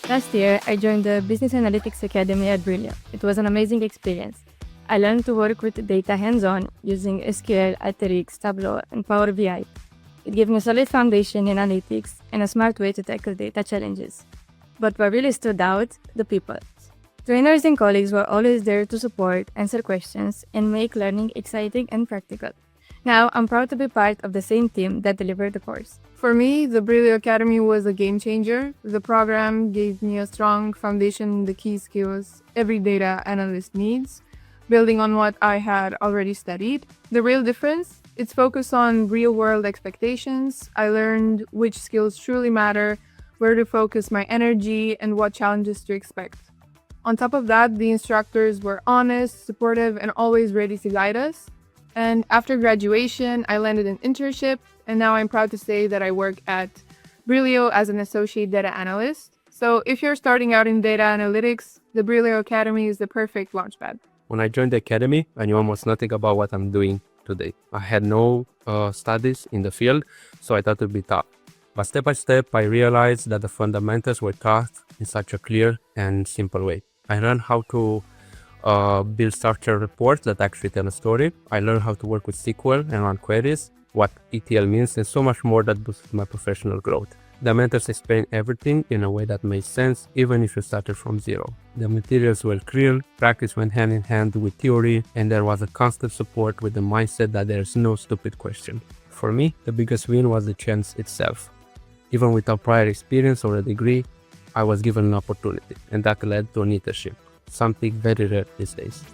Last year, I joined the Business Analytics Academy at Brillio. It was an amazing experience. I learned to work with data hands-on using SQL, Alteryx, Tableau, and Power BI. It gave me a solid foundation in analytics and a smart way to tackle data challenges. But what really stood out, the people. Trainers and colleagues were always there to support, answer questions, and make learning exciting and practical. Now, I'm proud to be part of the same team that delivered the course. For me, the Brillio Academy was a game changer. The program gave me a strong foundation in the key skills every data analyst needs, building on what I had already studied. The real difference? It's focused on real-world expectations. I learned which skills truly matter, where to focus my energy, and what challenges to expect. On top of that, the instructors were honest, supportive, and always ready to guide us. And after graduation, I landed an internship, and now I'm proud to say that I work at Brillio as an associate data analyst. So if you're starting out in data analytics, the Brillio Academy is the perfect launchpad. When I joined the academy, I knew almost nothing about what I'm doing today. I had no studies in the field, so I thought it would be tough. But step by step, I realized that the fundamentals were taught in such a clear and simple way. I learned how to build structured reports that actually tell a story. I learned how to work with SQL and run queries, what ETL means, and so much more that boosted my professional growth. The mentors explained everything in a way that made sense, even if you started from zero. The materials were clear, practice went hand in hand with theory, and there was a constant support with the mindset that there's no stupid question. For me, the biggest win was the chance itself. Even without prior experience or a degree, I was given an opportunity, and that led to an internship, something very rare these days.